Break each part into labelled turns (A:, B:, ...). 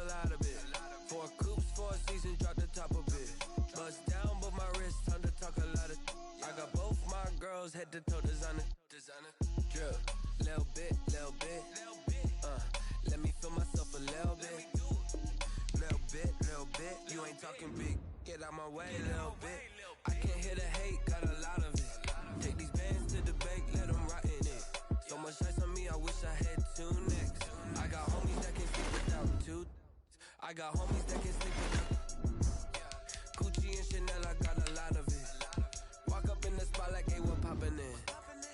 A: lot of it. 4 coops, 4 seasons, drop the top a bit. Bust down, but my wrist, time to talk a lot of. I got both my girls head to toe designer. Drip, little bit. Let me feel myself a little bit. Little bit. You ain't talking big. Get out my way, little bit. I can't hear the hate, got a lot of it. Take these bands to the bank, let them rot in it. So much ice on me, I wish I had 2 necks. I got homies that can sleep without 2. I got homies that can sleep without. Gucci and Chanel, I got a lot of it. Walk up in the spot like, hey, what poppin' in?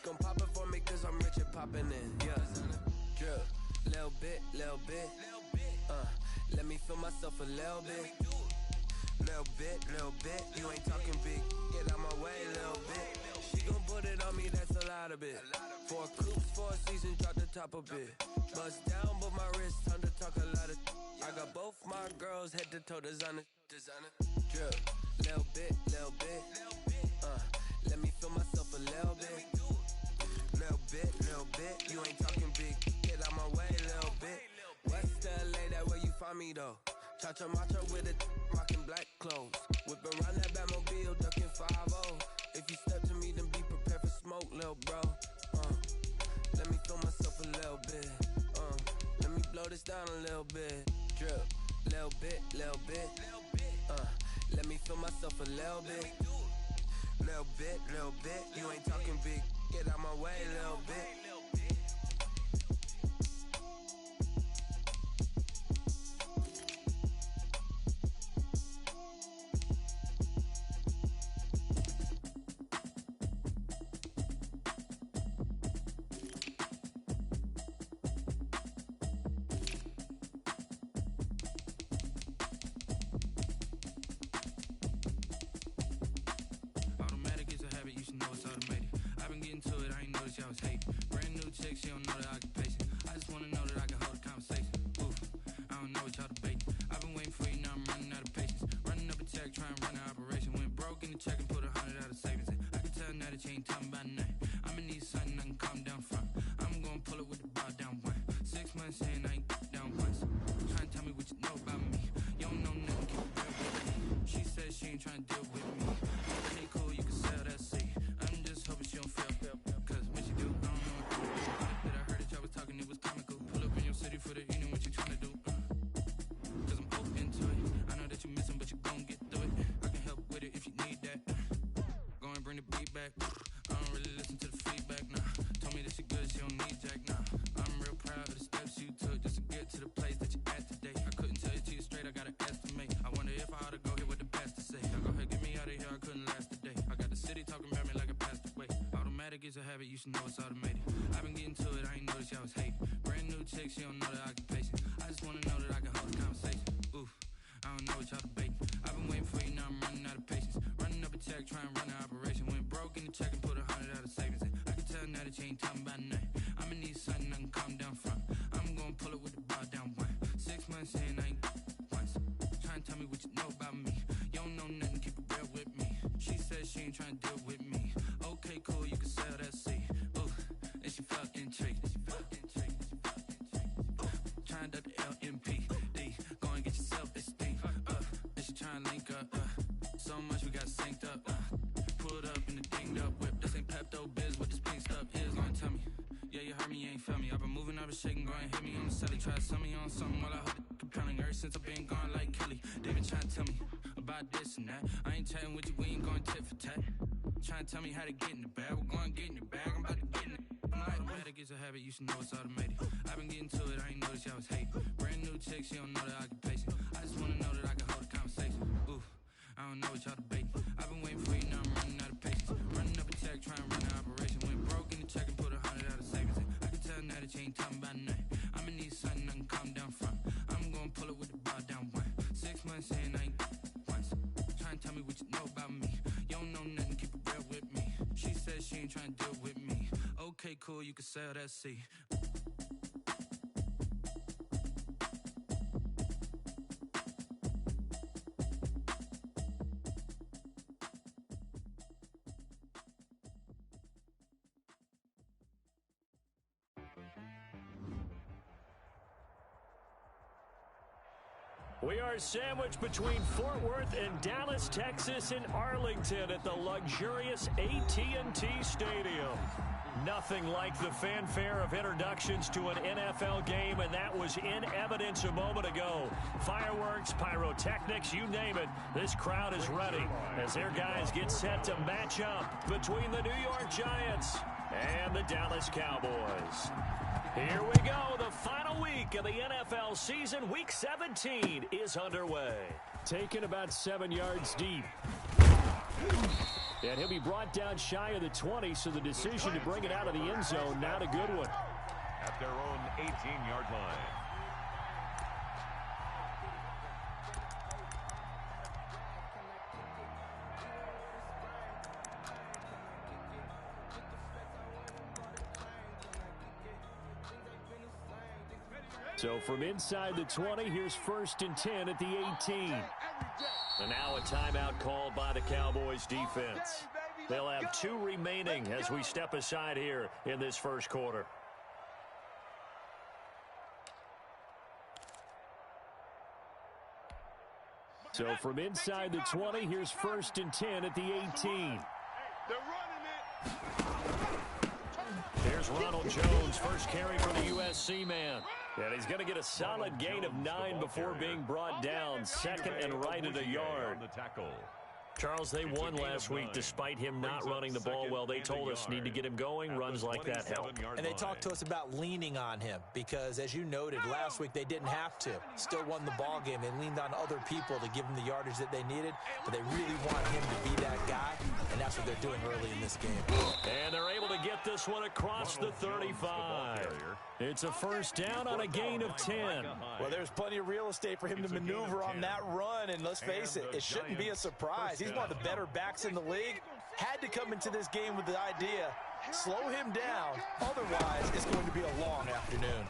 A: Gon' pop it for me, cause I'm rich and poppin' in. Yeah, drip, little bit. Let me feel myself a little bit. Little bit. You ain't talking big. Get out my way, little bit. She gon' put it on me, that's a lot of it. 4 coops, 4 seasons, drop the top a bit. Bust down, but my wrist, time to talk a lot of. I got both my girls head to toe designer. Drip, little bit. Let me feel myself a little bit. Little bit. You ain't talking big. Get out my way, little bit. West LA, that where you find me though. Cha-cha macha with it, rockin' black clothes. Whip around that Batmobile, duckin' 5-0. If you step to me, then be prepared for smoke, lil' bro. Let me feel myself a little bit. Let me blow this down a little bit. Drip, little bit. Let me feel myself a little bit. Little bit. You ain't talking big. Get out my way, little bit.
B: Y'all was hating. Brand new chick, she don't know the occupation. I just wanna know that I can hold a conversation. Oof, I don't know what y'all debating. I've been waiting for you, now I'm running out of patience. Running up a check, trying to run an operation. Went broke in the check and put 100 out of savings in. I can tell now that you ain't talking about nothing. I'ma need something I can calm down from. I'm gonna pull it with the bar down one. 6 months in, I ain't down once. Trying to tell me what you know about me. You don't know nothing, keep it real with me. She said she ain't trying to deal with me. Okay, cool, you can sell that seat. I'm just hoping she don't feel. It was comical. Pull up in your city for the evening, what you tryna do? Cause I'm open to it. I know that you missing, but you gon' get through it. I can help with it if you need that. Go and bring the beat back. I don't really listen to the feedback, nah. Told me that she good, she don't need jack, nah. I'm real proud of the steps you took just to get to the place that you at today. I couldn't tell you to you straight, I gotta estimate. I wonder if I ought to go here with the pastor say. Now go ahead, get me out of here, I couldn't last a day. I got the city talking about me like I passed away. Automatic is a habit, you should know it's automated. I've been getting to it, I ain't noticed y'all was hating. Brand new chick, she don't know the occupation. I just wanna know that I can hold a conversation. Oof, I don't know what y'all debating. I've been waiting for you, now I'm running out of patience. Running up a check, trying to run an operation. Went broke in the check and put 100 out of savings in. I can tell now that you ain't talking about nothing. I'ma need something I can calm down from. I'm gonna pull it with the bar down one. 6 months in, I ain't once. Trying to tell me what you know about me. You don't know nothing, keep it real with me. She said she ain't trying to deal with me. Okay, cool, you can sell that seat. Ooh, and she fucking trick. Trying to duck the LMPD. Go and get your self-esteem. And she trying to link up. So much we got synced up. Pulled up in the dinged up whip. This ain't Pepto-Biz, what this pink stuff is. Gonna tell me. Yeah, you heard me, you ain't felt me. I've been moving, I've been shaking, go and hit me on the celly. Try to sell me on something while I hope it compelling. Ever since I've been gone like Kelly. They been trying to tell me about this and that. I ain't chatting with you, we ain't going tit for tat. Trying to tell me how to get in the bag. We're going to get in your bag, I'm about to get in it. I'm like, automatic is a habit, you should know it's automated. I've been getting to it, I ain't noticed y'all was hating. Brand new chick, she don't know the occupation. I just wanna know that I can hold a conversation. Oof, I don't know what y'all debating. I've been waiting for you, now I'm running out of patience. Running up a check, trying to run an operation. Went broke in the check and put 100 out of savings in. I can tell now that you ain't talking about nothing. I'ma need something I can calm down from. I'm gonna pull it with the bar down one. 6 months in, I ain't once. Trying to tell me what you know about me. You don't know nothing, keep it real with me. She said she ain't trying to deal with me. Okay, cool, you can sell that seat.
C: We are sandwiched between Fort Worth and Dallas, Texas, in Arlington at the luxurious AT&T Stadium. Nothing like the fanfare of introductions to an NFL game, and that was in evidence a moment ago. Fireworks, pyrotechnics, you name it. This crowd is ready as their guys get set to match up between the New York Giants and the Dallas Cowboys. Here we go. The final week of the NFL season. Week 17 is underway. Taken about 7 yards deep. And he'll be brought down shy of the 20, so the decision to bring it out of the end zone, not a good one.
D: At their own 18-yard line.
C: So from inside the 20, here's 1st and 10 at the 18. And now a timeout called by the Cowboys defense. They'll have 2 remaining as we step aside here in this first quarter. So from inside the 20, here's 1st and 10 at the 18. Here's Ronald Jones, first carry for the USC man. And he's going to get a solid gain of 9 before being brought down. Second and right at a yard. Charles, they won last week despite him not running the ball well. They told us need to get him going. Runs like that help.
E: And they talked to us about leaning on him because, as you noted, last week they didn't have to. Still won the ball game. They leaned on other people to give them the yardage that they needed, but they really want him to be that guy, and that's what they're doing early in this game.
C: And they're able to get this one across the 35. It's a first down on a gain of 10.
E: Well, there's plenty of real estate for him to maneuver on that run, and let's face it, it shouldn't be a surprise. He's one of the better backs in the league. Had to come into this game with the idea, slow him down, otherwise it's going to be a long afternoon.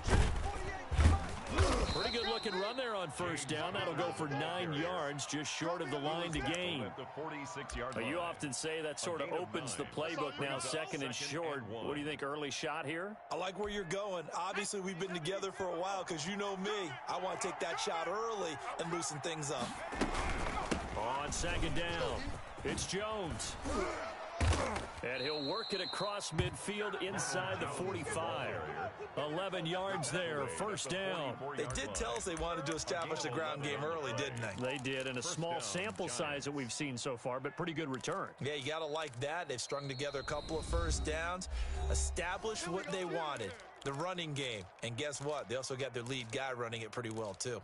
C: Pretty good looking run there on first down. That'll go for 9 yards, just short of the line to gain. You often say that sort of opens the playbook now, 2nd and short. What do you think, early shot here?
E: I like where you're going. Obviously, we've been together for a while because you know me. I want to take that shot early and loosen things up.
C: On 2nd down, it's Jones. And he'll work it across midfield inside the 45. 11 yards there, first down.
E: They did tell us they wanted to establish the ground game early, didn't they?
C: They did, and a small sample size that we've seen so far, but pretty good return.
E: Yeah, you got to like that. They've strung together a couple of first downs, established what they wanted, the running game. And guess what? They also got their lead guy running it pretty well, too.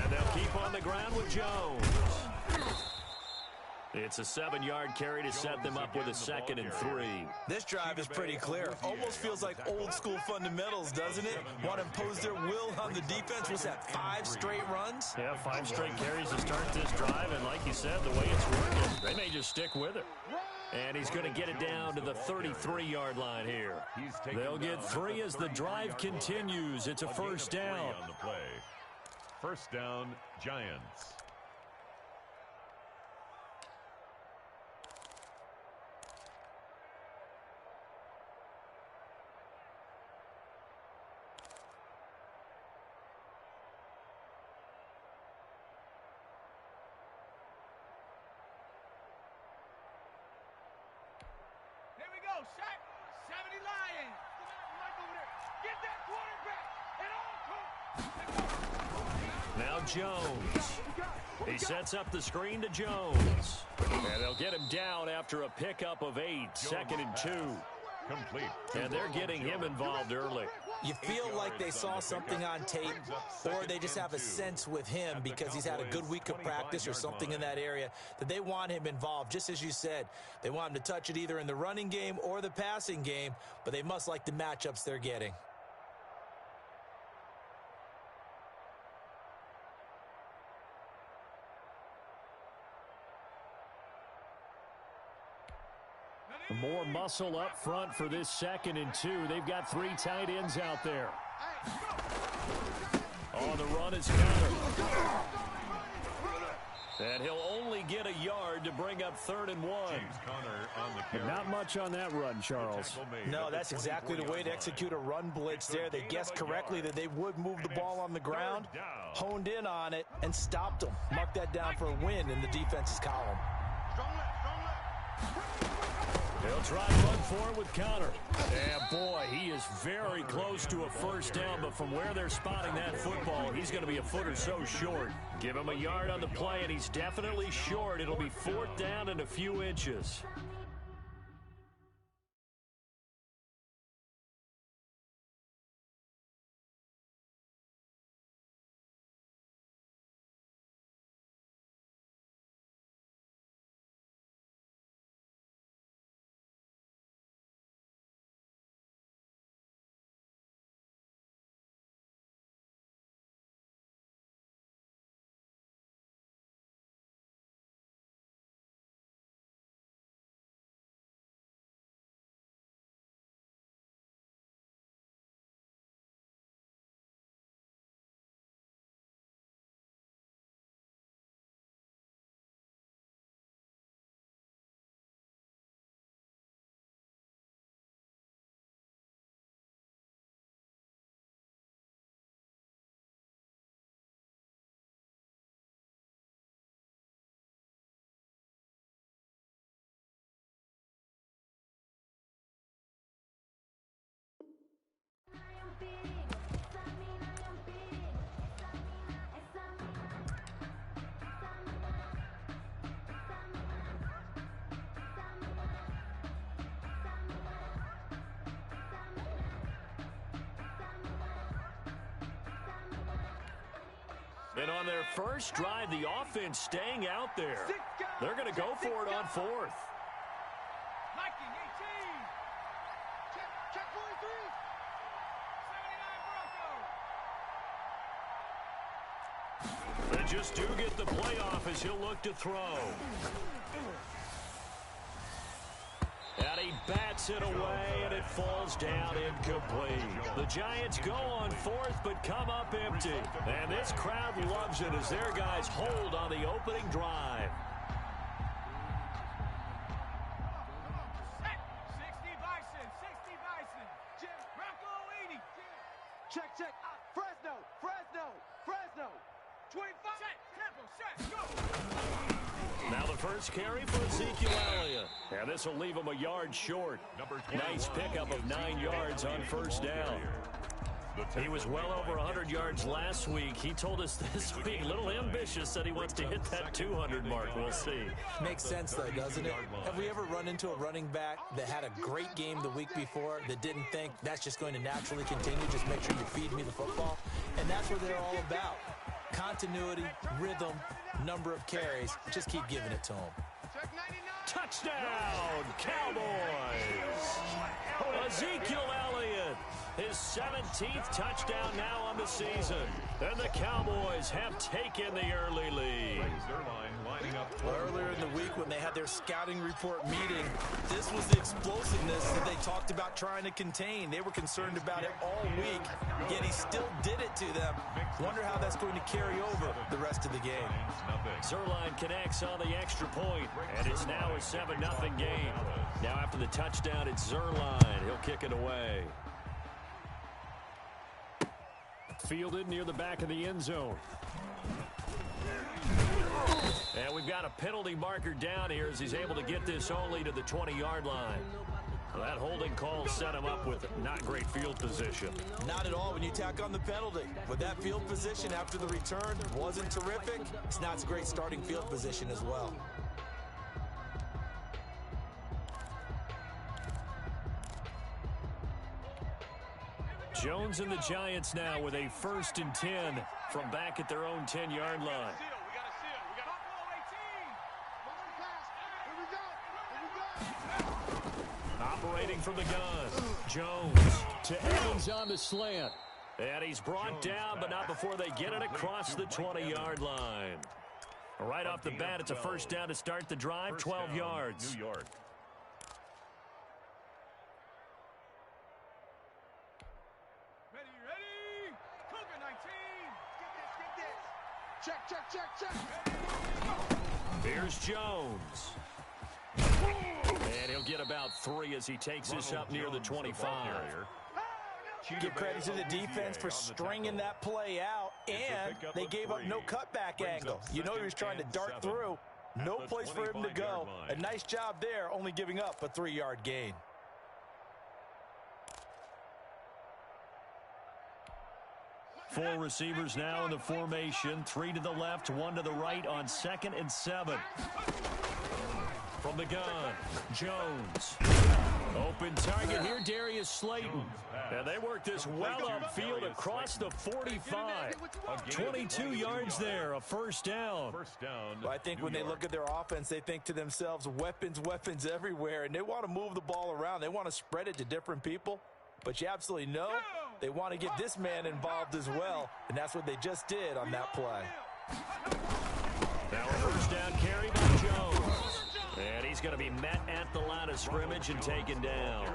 C: And they'll keep on the ground with Jones. It's a 7-yard carry to set them up with a 2nd and 3.
E: This drive is pretty clear. Almost feels like old school fundamentals, doesn't it? Want to impose their will on the defense. What's that, 5 straight runs?
C: Yeah, 5 straight carries to start this drive. And like you said, the way it's working, they may just stick with it. And he's going to get it down to the 33-yard line here. They'll get 3 as the drive continues. It's a first down.
D: First down, Giants.
C: Now Jones. He sets up the screen to Jones. And they'll get him down after a pickup of 8. 2nd and 2.
D: Complete.
C: And they're getting him involved early.
E: You feel like they saw something on tape, or they just have a sense with him because he's had a good week of practice or something in that area that they want him involved. Just as you said, they want him to touch it either in the running game or the passing game, but they must like the matchups they're getting.
C: More muscle up front for this 2nd and 2. They've got 3 tight ends out there. On the run is Connor. And he'll only get a yard to bring up 3rd and 1.
F: Not much on that run, Charles.
E: No, that's exactly the way to execute a run blitz there. They guessed correctly that they would move the ball on the ground, honed in on it, and stopped them. Mark that down for a win in the defense's column.
C: He'll try to run for it with counter. And boy, he is very close to a first down, but from where they're spotting that football, he's going to be a foot or so short. Give him a yard on the play, and he's definitely short. It'll be 4th down and a few inches. And on their first drive, the offense staying out there. They're going to go for it on 4th.
G: Check 43. 79 Bronco.
C: They just do get the playoff as he'll look to throw. And he bats it away, and it falls down incomplete. The Giants go on 4th, but come up empty. And this crowd loves it as their guys hold on the opening drive.
G: 60 Bison. Jim, Bronco 80. Check. Fresno. 25. Set. Go.
C: Now the first carry for Ezekiel Elliott. And this will leave him a yard short. Nice pickup of 9 yards on first down. He was well over 100 yards last week. He told us this week, a little ambitious, that he wants to hit that 200 mark. We'll see.
E: Makes sense, though, doesn't it? Have we ever run into a running back that had a great game the week before that didn't think that's just going to naturally continue? Just make sure you feed me the football. And that's what they're all about. Continuity, rhythm, number of carries. Just keep giving it to them.
C: Touchdown, Cowboys! Ezekiel Elliott, his 17th touchdown now on the season. And the Cowboys have taken the early lead.
E: Earlier in the week when they had their scouting report meeting, this was the explosiveness that they talked about trying to contain. They were concerned about it all week, yet he still did it to them. Wonder how that's going to carry over the rest of the game.
C: Zerline connects on the extra point, and it's now a 7-0 game. Now after the touchdown, it's Zerline. He'll kick it away. Fielded near the back of the end zone. And we've got a penalty marker down here as he's able to get this only to the 20-yard line. Well, that holding call set him up with not great field position.
E: Not at all when you tack on the penalty. With that field position after the return wasn't terrific, it's not a great starting field position as well.
C: Jones and the Giants now with a 1st and 10 from back at their own 10-yard line. Operating from the gun, Jones to Evans on the slant. And he's brought down, but not before they get it across the 20-yard line. Right off the bat, it's a first down to start the drive, 12 yards.
D: New York.
G: Ready. Cougar 19. Get this. Check.
C: Here's Jones. And he'll get about 3 as he takes this up near the 25.
E: Give credit to the defense for stringing that play out, and they gave up no cutback angle. You know he was trying to dart through. No place for him to go. A nice job there, only giving up a 3-yard gain.
C: Four receivers now in the formation. 3 to the left, 1 to the right on 2nd and 7. From the gun, Jones. Open target here, Darius Slayton. And they work this well upfield across the 45. 22 yards there, a first down.
E: Well, I think when they look at their offense, they think to themselves, weapons, weapons everywhere. And they want to move the ball around. They want to spread it to different people. But you absolutely know they want to get this man involved as well. And that's what they just did on that play.
C: Now a first down carry by Jones. And he's going to be met at the line of scrimmage and taken down.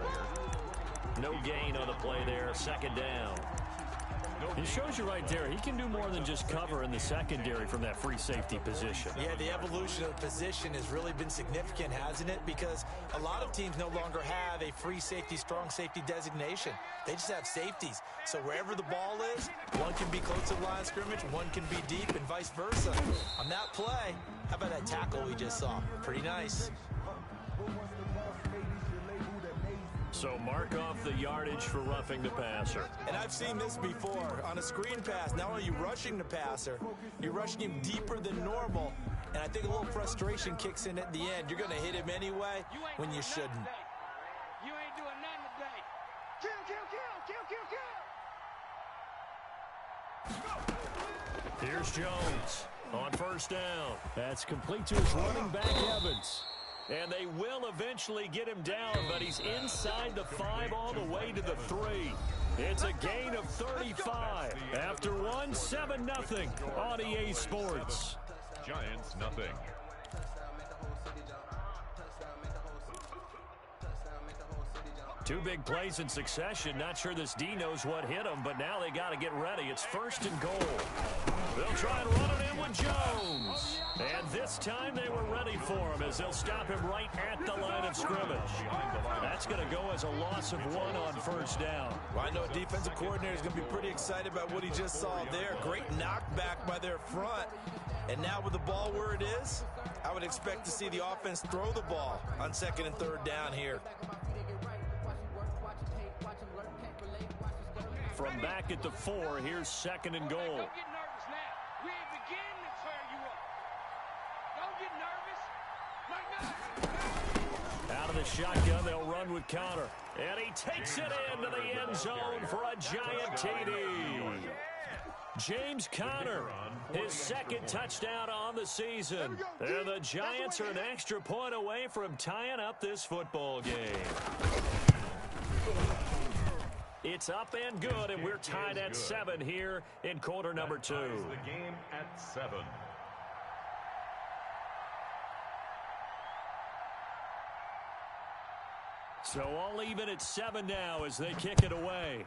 C: No gain on the play there, 2nd down.
F: He shows you right there, he can do more than just cover in the secondary from that free safety position.
E: Yeah, the evolution of the position has really been significant, hasn't it? Because a lot of teams no longer have a free safety, strong safety designation. They just have safeties. So wherever the ball is, one can be close to the line of scrimmage, one can be deep, and vice versa. On that play, how about that tackle we just saw? Pretty nice.
C: So mark off the yardage for roughing the passer.
E: And I've seen this before. On a screen pass, not only are you rushing the passer, you're rushing him deeper than normal. And I think a little frustration kicks in at the end. You're going to hit him anyway when you shouldn't.
G: You ain't doing nothing today. Kill, kill, kill, kill, kill, kill.
C: Here's Jones on first down.
F: That's complete to his running back, Evans.
C: And they will eventually get him down, but he's inside the 5 all the way to the 3. It's a gain of 35. After 1, 7-0 on EA Sports.
D: Giants nothing.
C: Two big plays in succession. Not sure this D knows what hit him, but now they got to get ready. It's 1st and goal. They'll try and run it in with Jones. And this time they were ready for him as they'll stop him right at the line of scrimmage. That's going to go as a loss of 1 on first down.
E: Well, I know defensive coordinator is going to be pretty excited about what he just saw there. Great knockback by their front. And now with the ball where it is, I would expect to see the offense throw the ball on 2nd and 3rd down here.
C: From back at the 4, here's 2nd and goal.
G: Don't get nervous now. We ain't beginning to tear you up. Don't get nervous. Like that.
C: Out of the shotgun, they'll run with Connor. And he takes it into the end zone for a giant TD. James Conner, his 2nd touchdown on the season. And the Giants are an extra point away from tying up this football game. It's up and good, and we're tied at 7 here in quarter number 2.
D: The game at 7.
C: So all even at 7 now as they kick it away.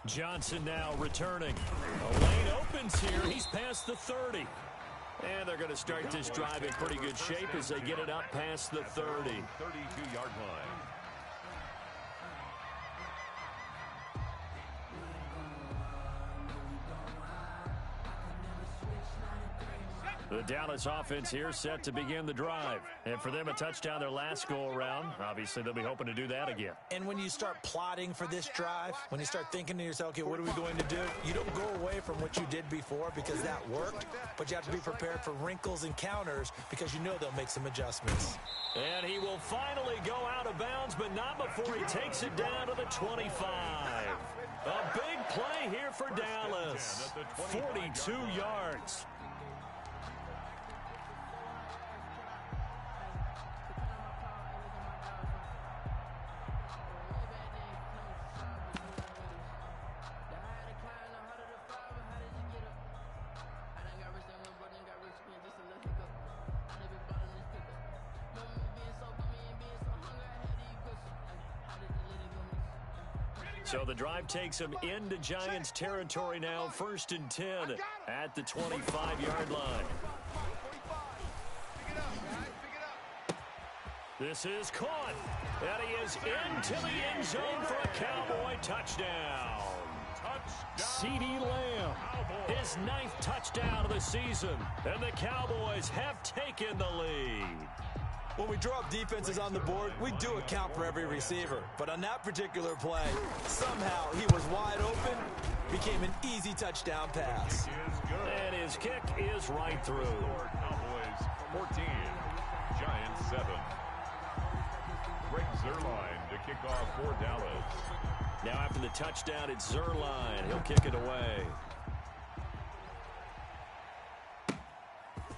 C: Johnson now returning. A lane opens here. He's past the 30. And they're going to start this drive in pretty good shape as they get it up past the 30.
D: 32-yard line.
C: The Dallas offense here set to begin the drive. And for them, a touchdown their last go-around. Obviously, they'll be hoping to do that again.
E: And when you start plotting for this drive, when you start thinking to yourself, okay, what are we going to do? You don't go away from what you did before because that worked, but you have to be prepared for wrinkles and counters because you know they'll make some adjustments.
C: And he will finally go out of bounds, but not before he takes it down to the 25. A big play here for Dallas. 42 yards. So the drive takes him into Giants territory now, 1st and 10 at the 25-yard line. This is caught, and he is into the end zone for a Cowboy touchdown. CeeDee Lamb, his 9th touchdown of the season, and the Cowboys have taken the lead.
E: When we draw up defenses on the board, we do account for every receiver. But on that particular play, somehow he was wide open, became an easy touchdown pass.
C: And his kick is right through.
D: Cowboys 14, Giants 7. Greg Zuerlein to kick off for Dallas.
C: Now after the touchdown, it's Zuerlein. He'll kick it away.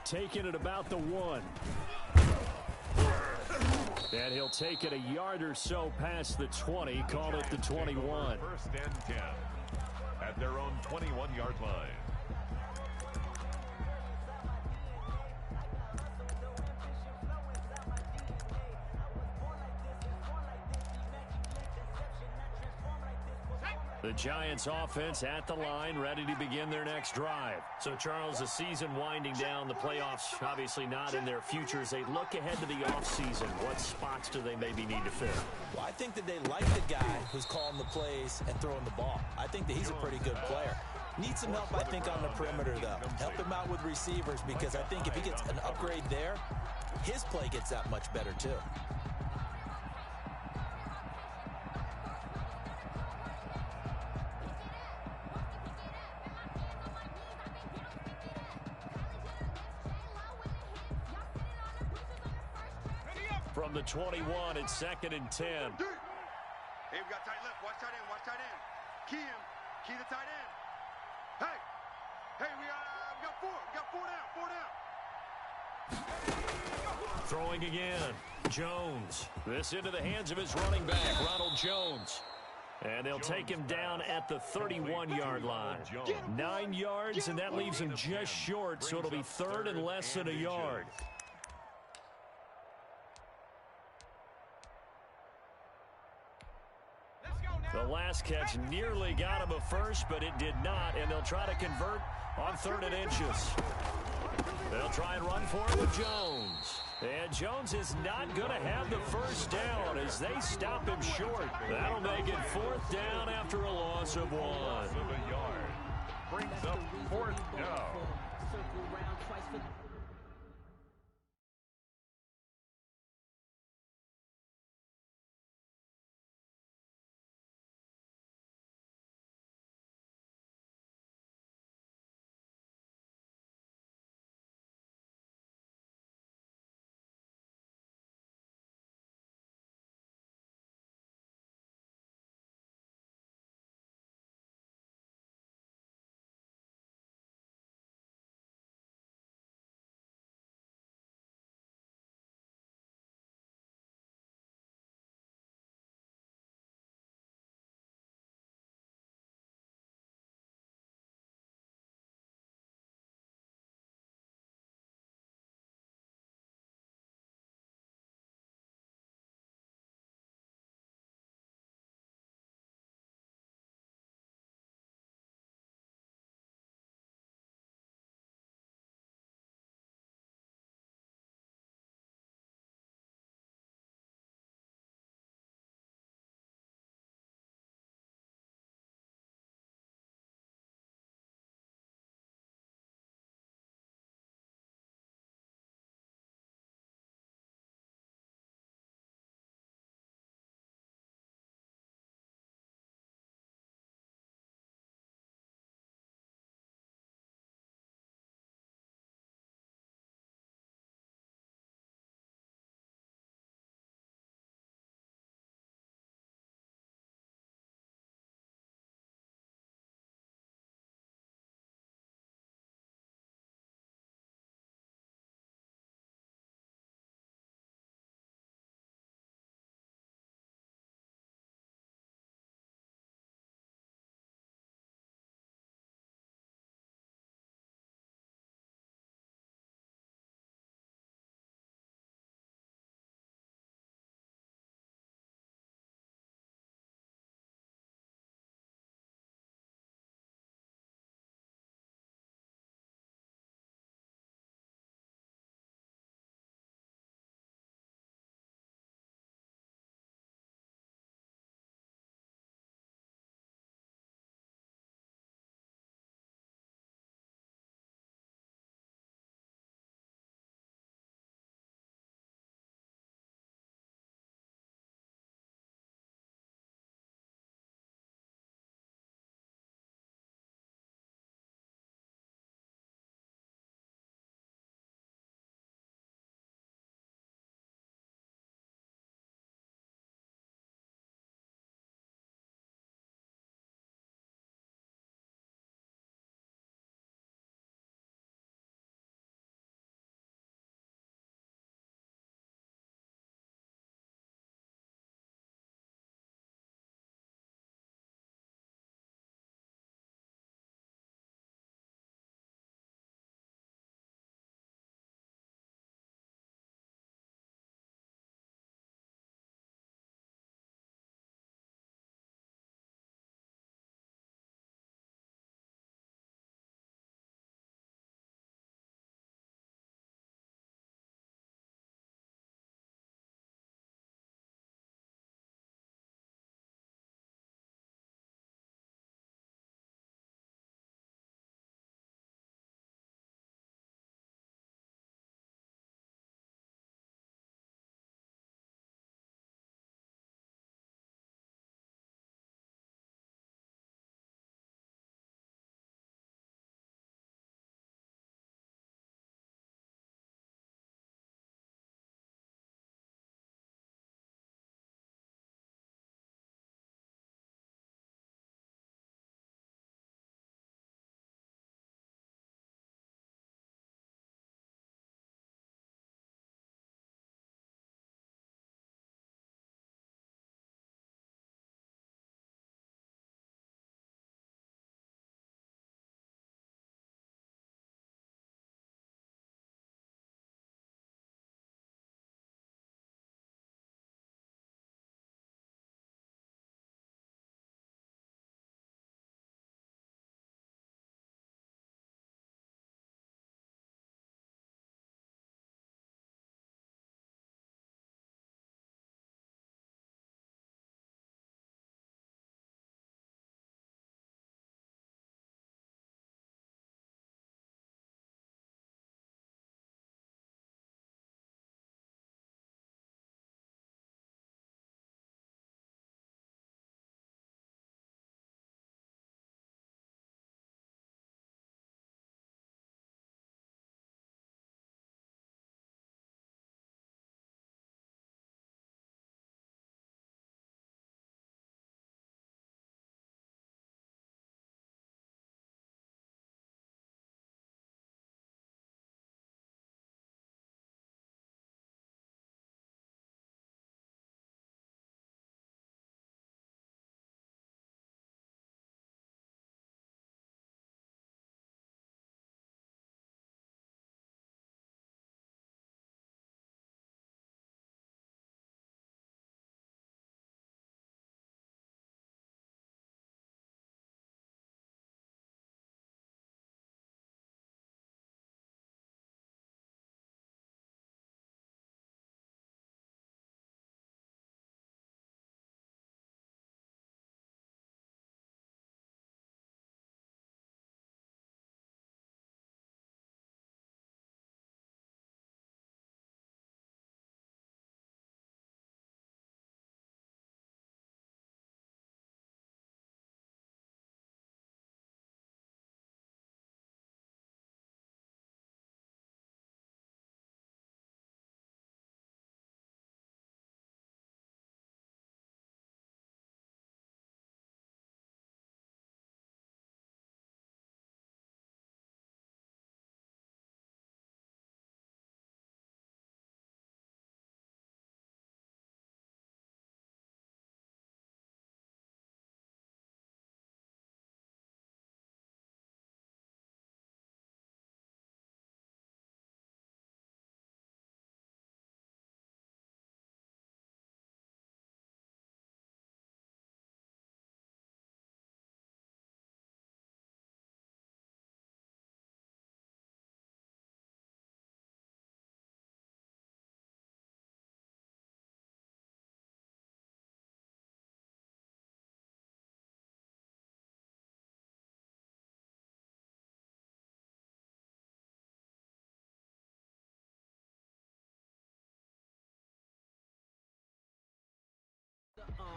C: Taking it about the 1. And he'll take it a yard or so past the 20, call it the 21.
D: First and 10 at their own 21-yard line.
C: The Giants offense at the line, ready to begin their next drive. So, Charles, the season winding down, the playoffs obviously not in their future. As they look ahead to the offseason, what spots do they maybe need to fill?
E: Well, I think that they like the guy who's calling the plays and throwing the ball. I think that he's a pretty good player. Needs some help, I think, on the perimeter, though. Help him out with receivers, because I think if he gets an upgrade there, his play gets that much better, too.
C: From the 21, it's 2nd and 10.
G: Hey, we got tight left. Watch tight end. Watch tight end. Key him. Key the tight end. Hey. Hey, we got 4. We got 4 down. 4 down.
C: Throwing again. Jones. This into the hands of his running back, Ronald Jones. And they'll take him down at the 31-yard line. 9 yards, and that leaves him just short, so it'll be 3rd and less than a yard. The last catch nearly got him a first, but it did not, and they'll try to convert on 3rd and inches. They'll try and run for it with Jones. And Jones is not going to have the first down as they stop him short. That'll make it 4th down after a loss of 1.
D: Of a yard. Brings up 4th down.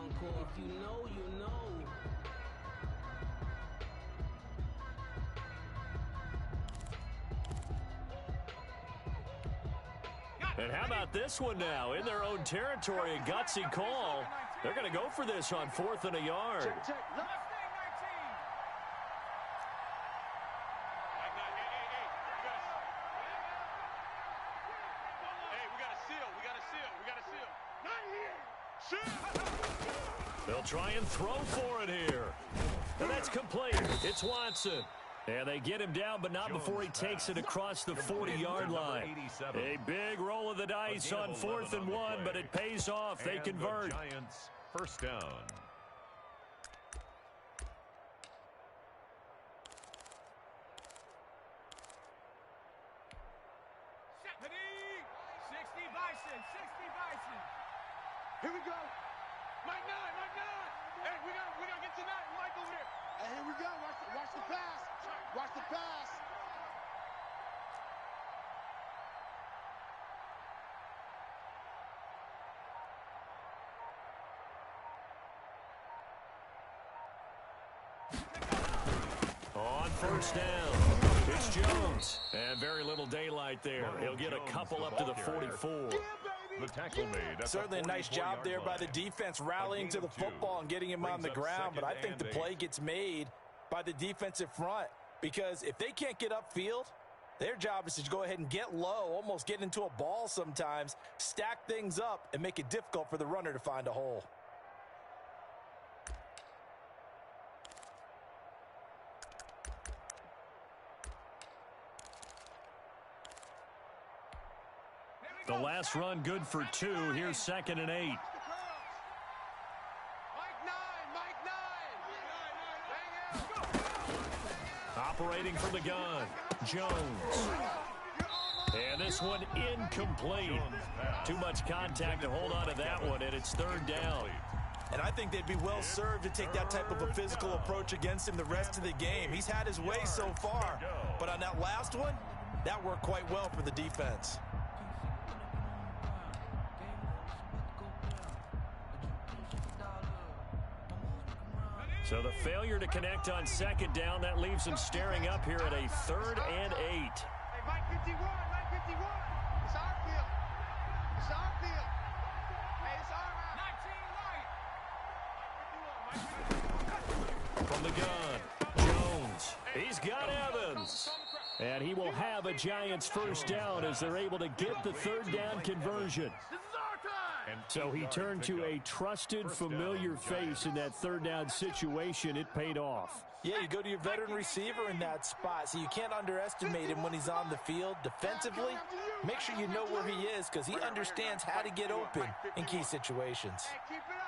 H: encore. If you know, you know.
C: And how about this one now? In their own territory, a gutsy call. They're going to go for this on 4th and a yard.
G: Check.
C: They'll try and throw for it here. And that's complete. It's Watson. And they get him down, but not before he takes it across the 40-yard line. A big roll of the dice on 4th and 1, but it pays off. They convert.
D: Giants first down.
G: Here we go. Mike 9. Hey, we gotta get to 9. Mike over here. Hey, here we go. Watch the pass. Watch the pass.
C: On first down, it's Jones. And very little daylight there. He'll get a couple up to the 44.
D: The tackle made.
E: Certainly a nice job there by the defense rallying to the football and getting him on the ground, but I think the play gets made by the defensive front because if they can't get upfield, their job is to go ahead and get low, almost get into a ball sometimes, stack things up, and make it difficult for the runner to find a hole.
C: The last run good for 2. Here's 2nd and 8.
G: Mike 9.
C: Operating from the gun, Jones. And this one incomplete. Too much contact to hold on to that one, and it's 3rd down.
E: And I think they'd be well served to take that type of a physical approach against him the rest of the game. He's had his way so far, but on that last one, that worked quite well for the defense.
C: So the failure to connect on 2nd down, that leaves them staring up here at a 3rd and 8.
G: Hey, Mike 51. It's our field. It's our field. Hey, it's our round.
C: From the gun, Jones. He's got Evans. And he will have a Giants first down as they're able to get the 3rd down conversion. So he turned to a trusted, familiar face in that 3rd down situation. It paid off.
E: Yeah, you go to your veteran receiver in that spot, so you can't underestimate him when he's on the field. Defensively, make sure you know where he is because he understands how to get open in key situations.
G: Hey, keep it up.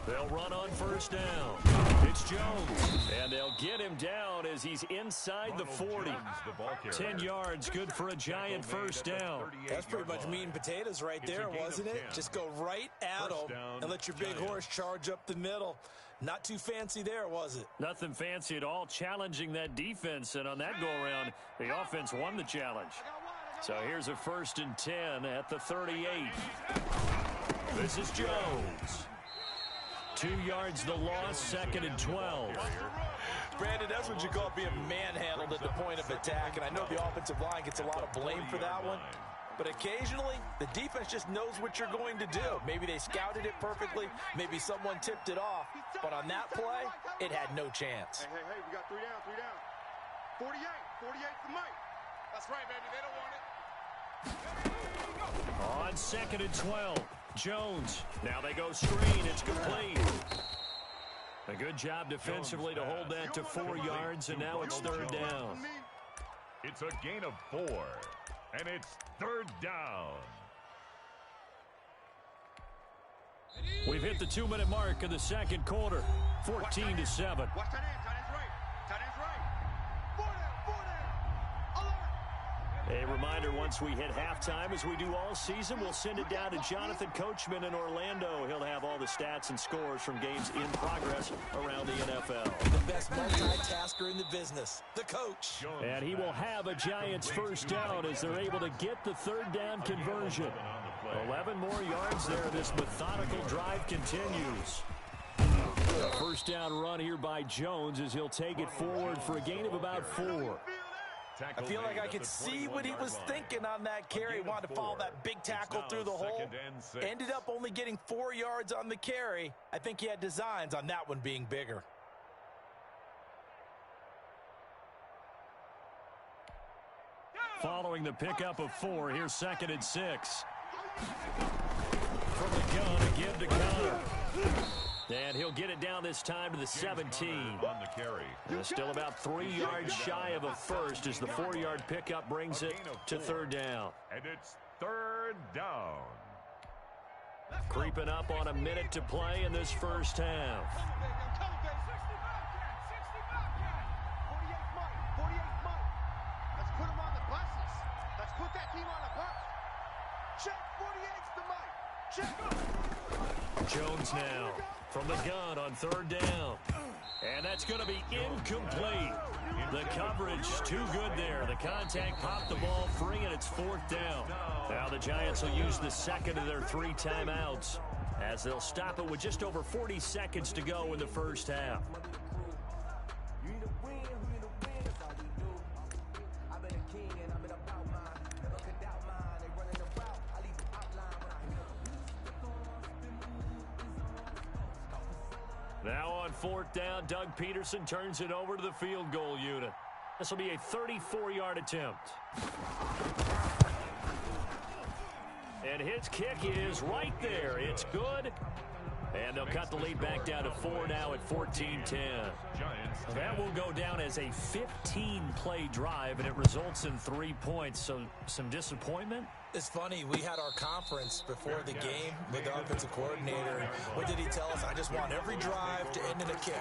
C: They'll run on first down. It's Jones. And they'll get him down as he's inside the 40. 10 yards, good for a Giant first down.
E: That's pretty much meat and potatoes right there, wasn't it? Just go right at them and let your big horse charge up the middle. Not too fancy there, was it?
C: Nothing fancy at all, challenging that defense. And on that go-around, the offense won the challenge. So here's a 1st and 10 at the 38. This is Jones. 2 yards the loss, 2nd and 12.
E: Brandon, that's what you call being manhandled at the point of attack, and I know the offensive line gets a lot of blame for that one, but occasionally the defense just knows what you're going to do. Maybe they scouted it perfectly, maybe someone tipped it off, but on that play, it had no chance.
G: Hey, we got 3 down. 48 for Mike. That's right, baby, they don't want it.
C: On 2nd and 12. Jones. Now they go screen. It's complete. A good job defensively to hold that to 4 yards, and now it's 3rd down.
D: It's a gain of 4, and it's 3rd down.
C: We've hit the 2-minute mark of the 2nd quarter. 14-7.
G: Watch tight ends right. Tight ends right. 4 down.
C: A reminder, once we hit halftime, as we do all season, we'll send it down to Jonathan Coachman in Orlando. He'll have all the stats and scores from games in progress around the NFL.
E: The best multitasker in the business, the coach.
C: And he will have a Giants first down as they're able to get the third down conversion. 11 more yards there. This methodical drive continues. A first down run here by Jones as he'll take it forward for a gain of about 4.
E: I feel like I could see what he was thinking on that carry. He wanted to follow that big tackle through the hole. Ended up only getting 4 yards on the carry. I think he had designs on that one being bigger.
C: Following the pickup of 4, here's 2nd and 6. From the gun, a give to Connor. And he'll get it down this time to the 17.
D: On the carry.
C: Still about 3 yards shy of a first as the 4-yard pickup brings it to third down.
D: And it's third down.
C: Creeping up on a minute to play in this first half.
G: 48 Mike. Let's put him on the buses. Let's put that team on the bus. Check 48's the Mike. Check.
C: Jones now from the gun on third down. And that's going to be incomplete. The coverage too good there. The contact popped the ball free, and it's 4th down. Now the Giants will use the second of their 3 timeouts as they'll stop it with just over 40 seconds to go in the first half. Now on 4th down, Doug Peterson turns it over to the field goal unit. This will be a 34-yard attempt. And his kick is right there. It's good. And they'll cut the lead back down to 4 now at 14-10. That will go down as a 15-play drive, and it results in 3 points. So some disappointment?
E: It's funny, we had our conference before the game with the offensive coordinator. And what did he tell us? I just want every drive to end in a kick,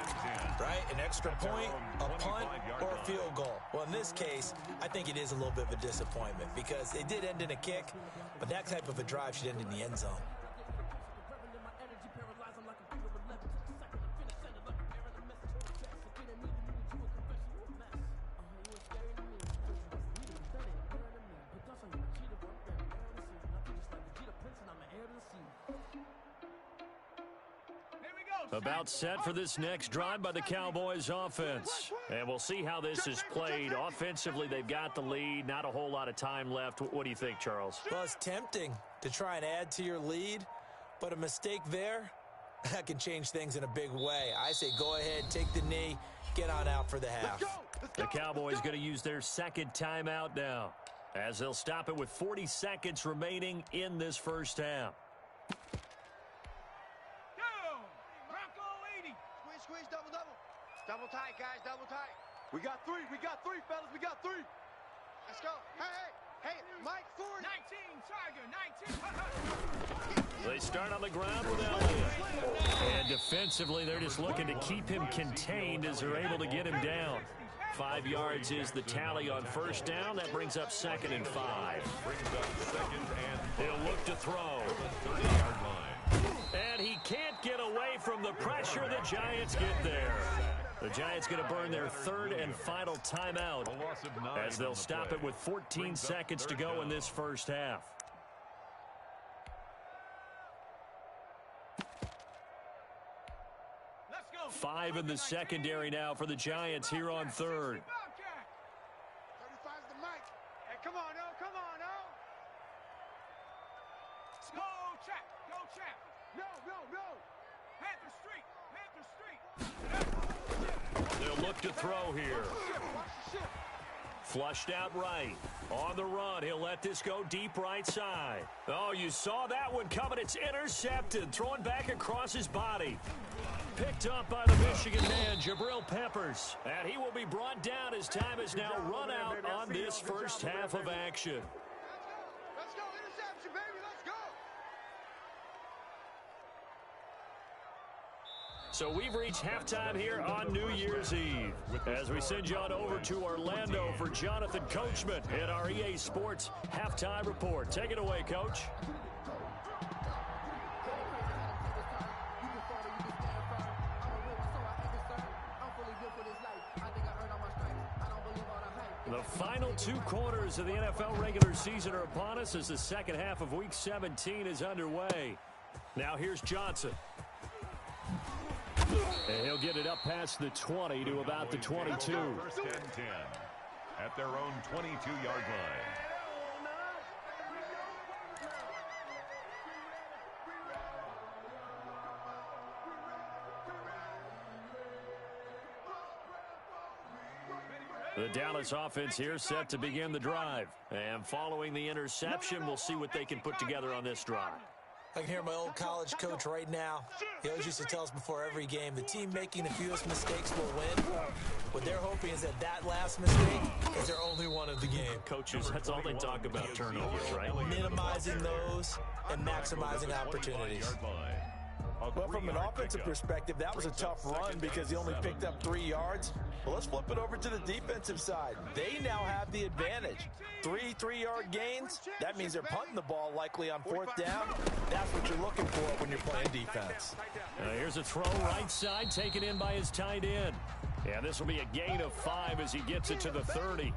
E: right? An extra point, a punt, or a field goal. Well, in this case, I think it is a little bit of a disappointment because it did end in a kick, but that type of a drive should end in the end zone.
C: About set for this next drive by the Cowboys offense. And we'll see how this is played. Offensively, they've got the lead. Not a whole lot of time left. What do you think, Charles?
E: Well, it's tempting to try and add to your lead, but a mistake there, that can change things in a big way. I say go ahead, take the knee, get on out for the half.
C: The Cowboys going to use their second timeout now as they'll stop it with 40 seconds remaining in this first half.
G: Squeeze, double. Double tight, guys, double tight. We got three, fellas, we got 3. Let's go. Hey, Mike Ford. 19, Tiger, 19.
C: They start on the ground with Elliott. And defensively, they're just looking to keep him contained as they're able to get him down. 5 yards is the tally on first down. That brings up 2nd and 5. He'll look to throw.
D: 30-yard line.
C: And he can't get away from the pressure. The Giants get there. The Giants going to burn their 3rd and final timeout as they'll stop it with 14 seconds to go in this first half.
B: Let's go.
C: 5 in the secondary now for the Giants here on 3rd.
G: 35's the Mike. Hey, come on, O.
B: Go check.
G: No.
B: Panther Street.
C: They'll look to throw here. Flushed out right. On the run, he'll let this go deep right side. Oh, you saw that one coming. It's intercepted. Thrown back across his body. Picked up by the Michigan man, Jabril Peppers. And he will be brought down as time is now run out on this first half of action.
G: Let's go, interception, baby, let's go.
C: So we've reached halftime here on New Year's Eve as we send you on over to Orlando for Jonathan Coachman in our EA Sports Halftime Report. Take it away, Coach. The final 2 quarters of the NFL regular season are upon us as the second half of Week 17 is underway. Now here's Johnson. And he'll get it up past the 20 to about the 22.
D: First and 10 at their own 22-yard line.
C: The Dallas offense here set to begin the drive. And following the interception, we'll see what they can put together on this drive.
E: I can hear my old college coach right now. He always used to tell us before every game, the team making the fewest mistakes will win. What they're hoping is that last mistake is their only one of the game.
C: Coaches, that's all they talk about, turnovers, right?
E: Minimizing those and maximizing opportunities.
I: Well, from an offensive perspective, that was a tough run because he only picked up 3 yards. Well, let's flip it over to the defensive side. They now have the advantage. 3 3-yard gains. That means they're punting the ball likely on 4th down. That's what you're looking for when you're playing defense.
C: Here's a throw right side taken in by his tight end. Yeah, this will be a gain of 5 as he gets it to the 30.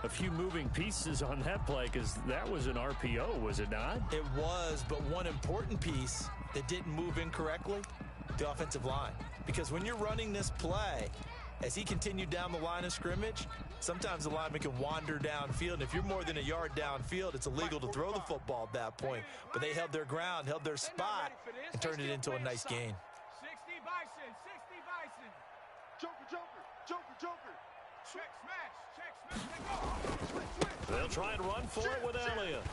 C: A few moving pieces on that play because that was an RPO, was it not?
E: It was, but one important piece that didn't move incorrectly, the offensive line. Because when you're running this play, as he continued down the line of scrimmage, sometimes the lineman can wander downfield. And if you're more than a yard downfield, it's illegal to throw the football at that point. But they held their ground, held their spot, and turned it into a nice gain.
G: 60 Bison, 60 Bison. Joker, Joker, Joker, Joker. Check, smash, go.
C: They'll try and run for it with Elliott.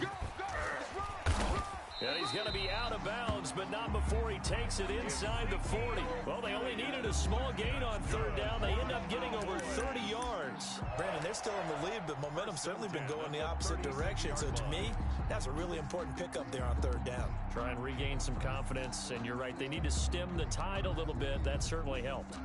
G: Go, let's run.
C: And he's going to be out of bounds, but not before he takes it inside the 40. Well, they only needed a small gain on 3rd down. They end up getting over 30 yards.
E: Brandon, they're still in the lead, but momentum's certainly been going the opposite direction. So to me, that's a really important pickup there on 3rd down.
C: Try and regain some confidence, and you're right, they need to stem the tide a little bit. That certainly helped.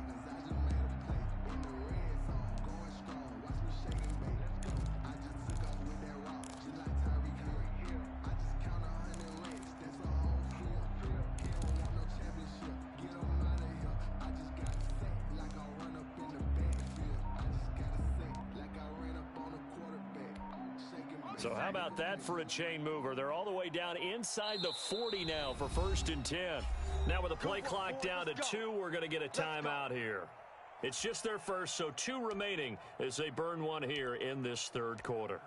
C: So how about that for a chain mover? They're all the way down inside the 40 now for 1st and 10. Now with the play clock down to 2, we're going to get a timeout here. It's just their first, so 2 remaining as they burn one here in this 3rd quarter.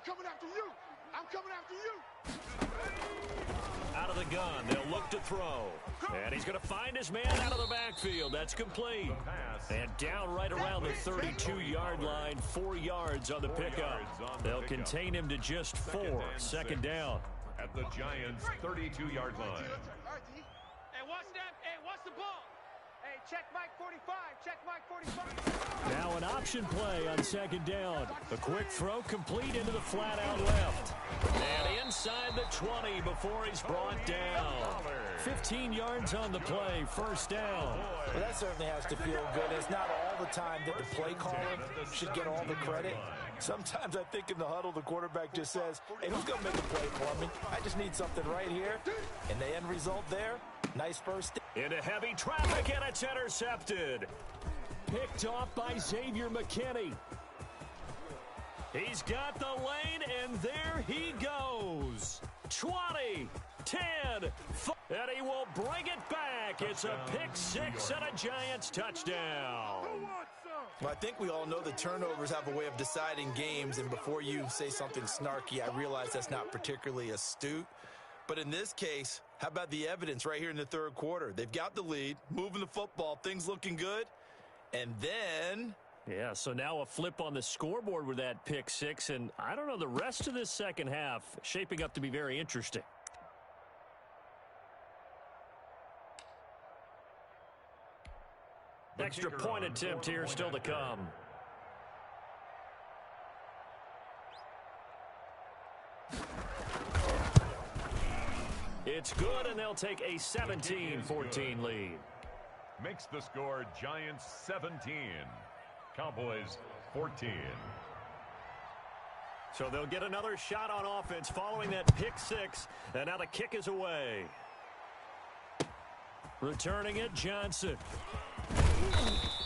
G: Coming after you. I'm coming after you.
C: Out of the gun, they'll look to throw. And he's going to find his man out of the backfield. That's complete. And down right around the 32-yard line, 4 yards on the pickup. They'll contain him to just 4. 2nd down.
D: At the Giants' 32-yard line.
G: Hey, watch that. Hey, watch the ball. Hey, check Mike 45. Check Mike 45.
C: Now an option play on 2nd down. A quick throw complete into the flat out left. And inside the 20 before he's brought down. 15 yards on the play, 1st down.
E: Well, that certainly has to feel good. It's not all the time that the play caller should get all the credit. Sometimes I think in the huddle, the quarterback just says, hey, who's going to make a play for me? I just need something right here. And the end result there, nice first.
C: Into heavy traffic, and it's intercepted. Picked off by Xavier McKinney. He's got the lane, and there he goes. 20, 10, 5, and he will bring it back. It's a pick 6 and a Giants touchdown.
E: Well, I think we all know that turnovers have a way of deciding games, and before you say something snarky, I realize that's not particularly astute. But in this case, how about the evidence right here in the 3rd quarter? They've got the lead, moving the football, things looking good. And then
C: Yeah, so now a flip on the scoreboard with that pick six, and I don't know, the rest of this second half shaping up to be very interesting. Extra point attempt here still to come. It's good, and they'll take a 17-14 lead.
D: Makes the score Giants 17. Cowboys 14.
C: So they'll get another shot on offense following that pick six, and now the kick is away. Returning it, Johnson.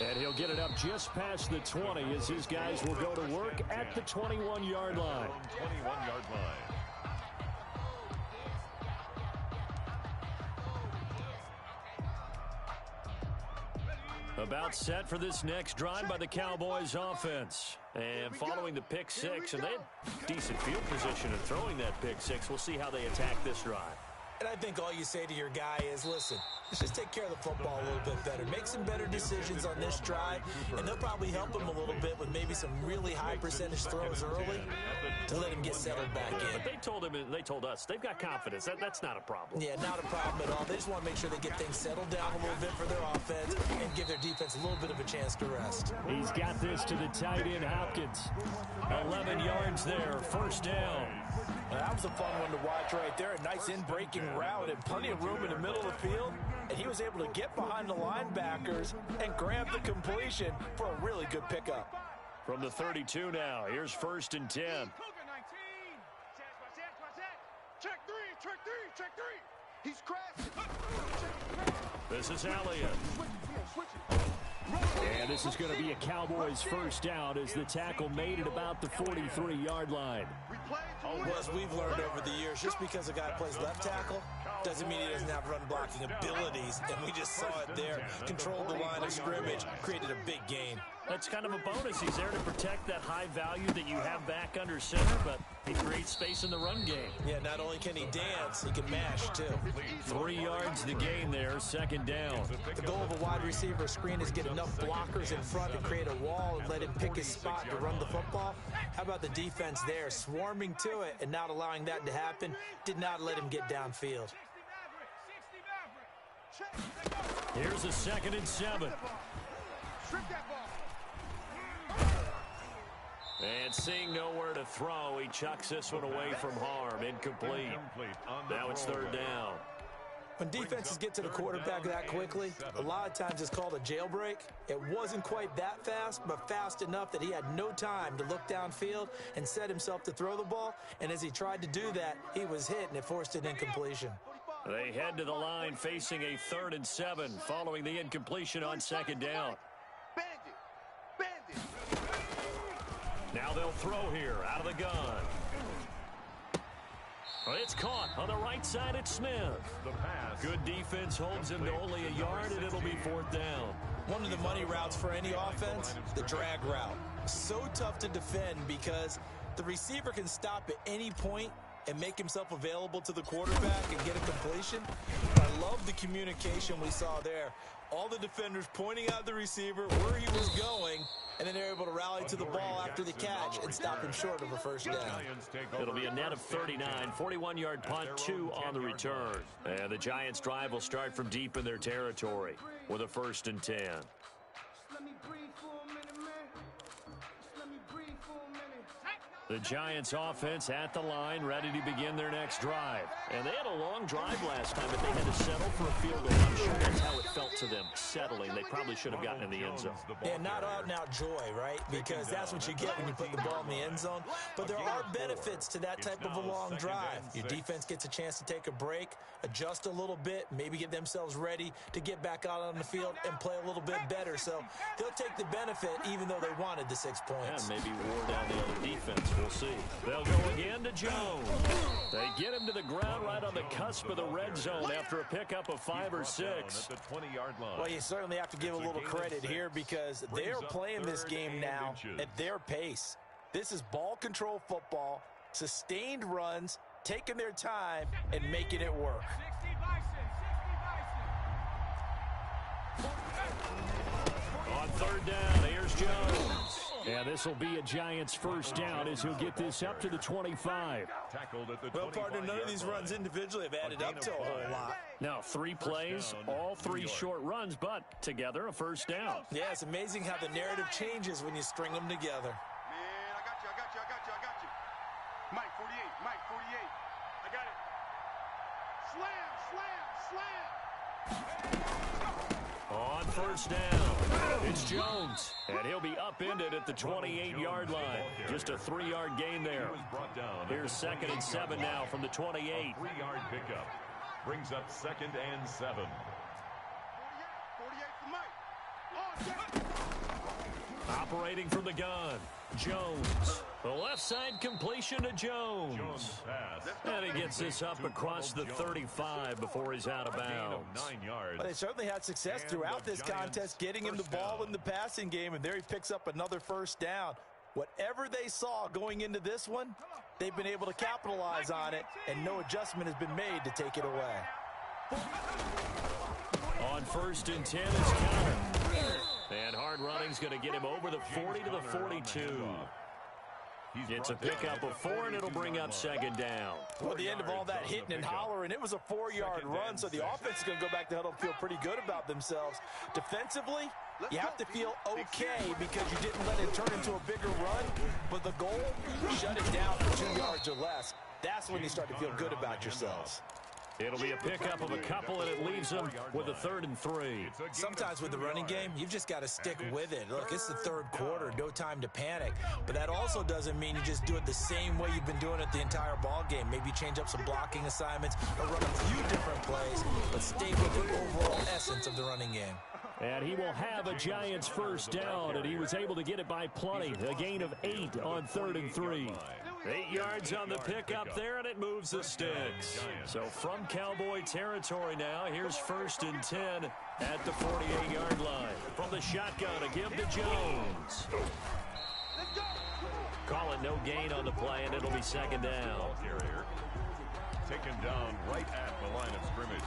C: And he'll get it up just past the 20 as his guys will go to work at the 21-yard line.
D: 21-yard line.
C: About set for this next drive by the Cowboys offense. And following the pick six, and they had decent field position in throwing that pick six. We'll see how they attack this drive.
E: And I think all you say to your guy is, listen, let's just take care of the football a little bit better. Make some better decisions on this drive, and they'll probably help him a little bit with maybe some really high percentage throws early to let him get settled back in.
C: But they told us, they've got confidence. That's not a problem.
E: Yeah, not a problem at all. They just want to make sure they get things settled down a little bit for their offense and give their defense a little bit of a chance to rest.
C: He's got this to the tight end, Hopkins. 11 yards there, first down.
I: That was a fun one to watch right there. A nice in-breaking route and plenty of room in the middle of the field. And he was able to get behind the linebackers and grab the completion for a really good pickup.
C: From the 32 now, here's first and 10.
G: Check three. He's crashing.
C: This is Elliott. And this is going to be a Cowboys first down as the tackle made at about the 43-yard line.
E: Well, as we've learned over the years, just because a guy plays left tackle doesn't mean he doesn't have run-blocking abilities, and we just saw it there. Controlled the line of scrimmage, created a big gain.
C: That's kind of a bonus. He's there to protect that high value that you have back under center, but he creates space in the run game.
E: Yeah, not only can he dance, he can mash, too.
C: 3 yards to gain there, second down.
E: The goal of a wide receiver screen is get enough blockers in front to create a wall and let him pick his spot to run the football. How about the defense there, swarming to it and not allowing that to happen? Did not let him get downfield.
C: Here's a 2nd and 7. And seeing nowhere to throw, he chucks this one away from harm. Incomplete. Now it's 3rd down.
E: When defenses get to the quarterback that quickly, a lot of times it's called a jailbreak. It wasn't quite that fast, but fast enough that he had no time to look downfield and set himself to throw the ball. And as he tried to do that, he was hit, and it forced an incompletion.
C: They head to the line facing a 3rd and 7 following the incompletion on 2nd down.
G: Bandit.
C: Now they'll throw here out of the gun. It's caught on the right side at Smith. Good defense holds him to only a yard, and it'll be 4th down.
E: One of the money routes for any offense, the drag route. So tough to defend because the receiver can stop at any point and make himself available to the quarterback and get a completion. I love the communication we saw there. All the defenders pointing out the receiver, where he was going, and then they're able to rally to the ball after the catch and stop him short of a first down.
C: It'll be a net of 39, 41-yard punt, 2 on the return. And the Giants' drive will start from deep in their territory with a 1st and 10. The Giants offense at the line, ready to begin their next drive. And they had a long drive last time, but they had to settle for a field goal. I'm sure that's how it felt to them, settling. They probably should have gotten in the end zone.
E: Yeah, not out and out joy, right? Because that's what you get when you put the ball in the end zone. But there are benefits to that type of a long drive. Your defense gets a chance to take a break, adjust a little bit, maybe get themselves ready to get back out on the field and play a little bit better. So they'll take the benefit even though they wanted the 6 points.
C: Yeah, maybe wore down the other defense. We'll see. They'll go again to Jones. They get him to the ground right on the cusp of the red zone after a pickup of 5 or 6.
I: Well, you certainly have to give a little credit here because they're playing this game now at their pace. This is ball control football, sustained runs, taking their time, and making it work.
C: On 3rd down, here's Jones. And this will be a Giants first down as he'll get this up to the 25.
I: Well, partner, none of these runs individually have added up to a whole lot.
C: Now, 3 plays, all 3 short runs, but together a first down.
I: Yeah, it's amazing how the narrative changes when you string them together.
G: Man, I got you. Mike, 48, Mike, 48. I got it. Slam.
C: On first down, it's Jones, and he'll be upended at the 28-yard line. Just a 3-yard gain there. Here's 2nd and 7 now from the 28.
D: 3-yard pickup brings up 2nd and 7.
G: 48 for Mike.
C: Operating from the gun, Jones. The left side completion to Jones. And he gets this up across the 35 before he's out of bounds.
D: 9 yards.
I: Well, they certainly had success throughout this contest, getting him the ball in the passing game, and there he picks up another first down. Whatever they saw going into this one, they've been able to capitalize on it, and no adjustment has been made to take it away.
C: On 1st and 10 is Counter. And hard running's going to get him over the 40 to the 42. It's a pickup of 4, and it'll bring up 2nd down.
I: Well, the end of all that hitting and hollering, it was a 4-yard run, so the offense is going to go back to huddle and feel pretty good about themselves. Defensively, you have to feel okay because you didn't let it turn into a bigger run, but the goal, shut it down for 2 yards or less. That's when you start to feel good about yourselves.
C: It'll be a pickup of a couple, and it leaves them with a 3rd and 3.
E: Sometimes with the running game, you've just got to stick with it. Look, it's the 3rd quarter, no time to panic. But that also doesn't mean you just do it the same way you've been doing it the entire ball game. Maybe change up some blocking assignments or run a few different plays, but stay with the overall essence of the running game.
C: And he will have a Giants first down, and he was able to get it by plenty. A gain of 8 on 3rd and 3. 8 yards on the pickup there, and it moves the sticks. So from Cowboy territory now, here's 1st and 10 at the 48-yard line. From the shotgun, a give to Jones. Call it no gain on the play, and it'll be 2nd down.
D: Taken down right at the line of scrimmage.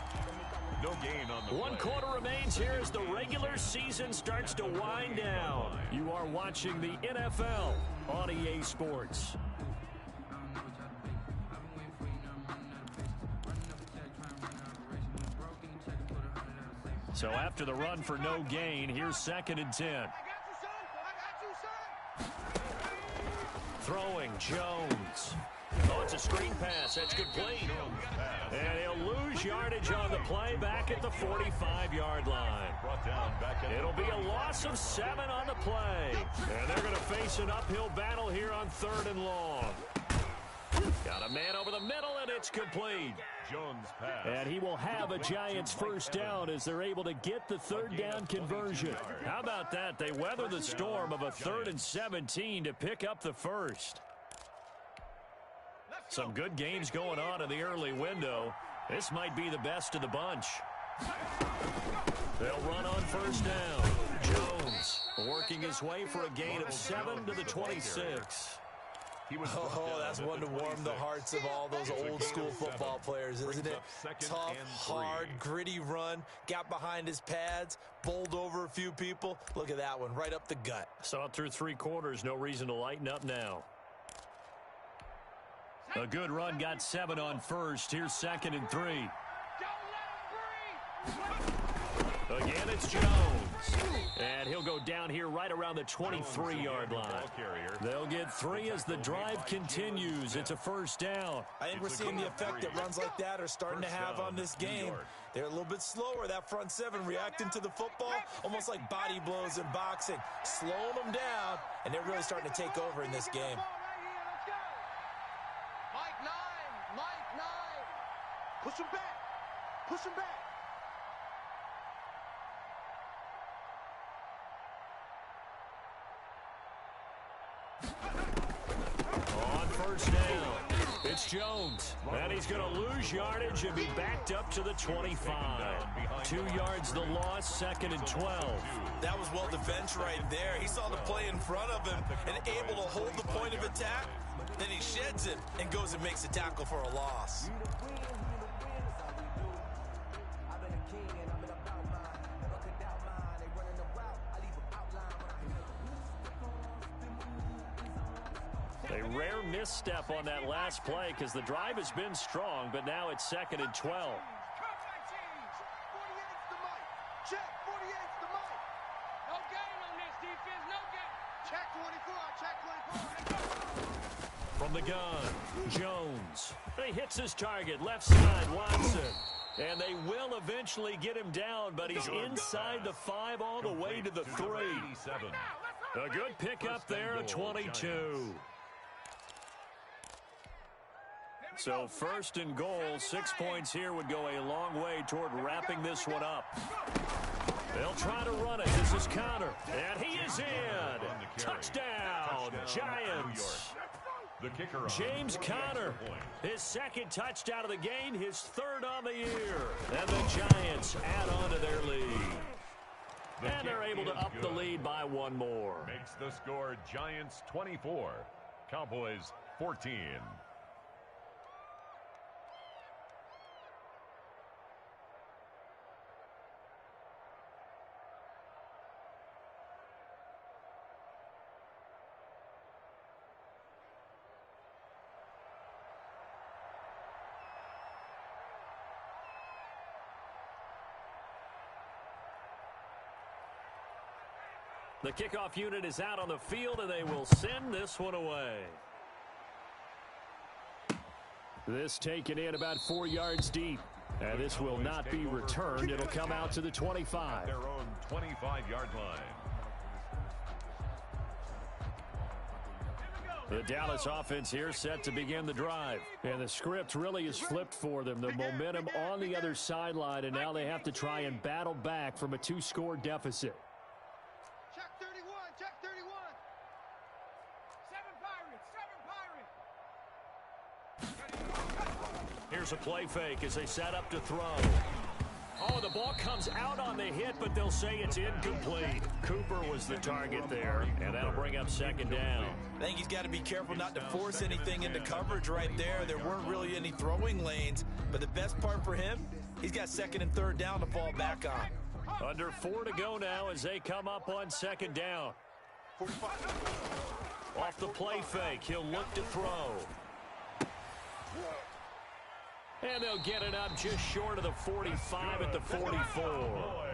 D: No gain on the
C: 1 quarter remains here as the regular season starts to wind down. You are watching the NFL on EA Sports. So after the run for no gain, here's 2nd and 10.
G: I got you, son.
C: Throwing, Jones. Oh, it's a screen pass. That's complete. And he'll lose yardage on the play back at the 45-yard line. It'll be a loss of 7 on the play. And they're going to face an uphill battle here on 3rd and long. Got a man over the middle, and it's complete.
D: Jones pass.
C: And he will have a Giants first down as they're able to get the 3rd down conversion. How about that? They weather the storm of a 3rd and 17 to pick up the first. Some good games going on in the early window. This might be the best of the bunch. They'll run on first down. Jones working his way for a gain of 7 to the 26.
I: Oh, that's one to warm the hearts of all those old school football players, isn't it? Tough, hard, gritty run, got behind his pads, bowled over a few people. Look at that one, right up the gut.
C: Saw it through 3 quarters, no reason to lighten up now. A good run, got 7 on first. Here's 2nd and 3. Again, it's Jones. And he'll go down here right around the 23-yard line. They'll get 3 as the drive continues. It's a first down.
I: I think we're seeing the effect that runs like that are starting to have on this game. They're a little bit slower, that front 7, reacting to the football, almost like body blows in boxing, slowing them down, and they're really starting to take over in this game.
G: Mike 9. Push him back. Push him back.
C: On first down, it's Jones. And he's going to lose yardage and be backed up to the 25. 2 yards the loss, 2nd and 12.
I: That was well defense right there. He saw the play in front of him and able to hold the point of attack. Then he sheds it and goes and makes a tackle for a loss.
C: rare misstep on that last play because the drive has been strong, but now it's 2nd and 12.
G: Check 48's the mic.
H: No gain on this defense, no gain.
G: Check 24, check 24.
C: From the gun, Jones. He hits his target, left side, Watson. And they will eventually get him down, but he's inside the 5 all the way to the 3. A good pickup there at 22. So 1st and goal, 6 points here would go a long way toward wrapping this one up. They'll try to run it. This is Conner. And he is in. Touchdown, Giants. James Conner, his 2nd touchdown of the game, his 3rd on the year. And the Giants add on to their lead. And they're able to up the lead by 1 more.
D: Makes the score Giants 24, Cowboys 14.
C: The kickoff unit is out on the field, and they will send this one away. This taken in about 4 yards deep. And this will not be returned. It'll come out to the 25.
D: Their own 25-yard line.
C: The Dallas offense here set to begin the drive. And the script really is flipped for them. The momentum on the other sideline, and now they have to try and battle back from a 2-score deficit.
G: Check 31, check 31.
H: 7 Pirates.
C: Here's a play fake as they set up to throw. Oh, the ball comes out on the hit, but they'll say it's incomplete. Cooper was the target there, and that'll bring up 2nd down.
E: I think he's got to be careful not to force anything into coverage right there. There weren't really any throwing lanes, but the best part for him, he's got 2nd and 3rd down to fall back on.
C: Under 4 to go now as they come up on 2nd down.
G: 45.
C: Off the play fake, he'll look to throw. And they'll get it up just short of the 45 at the 44.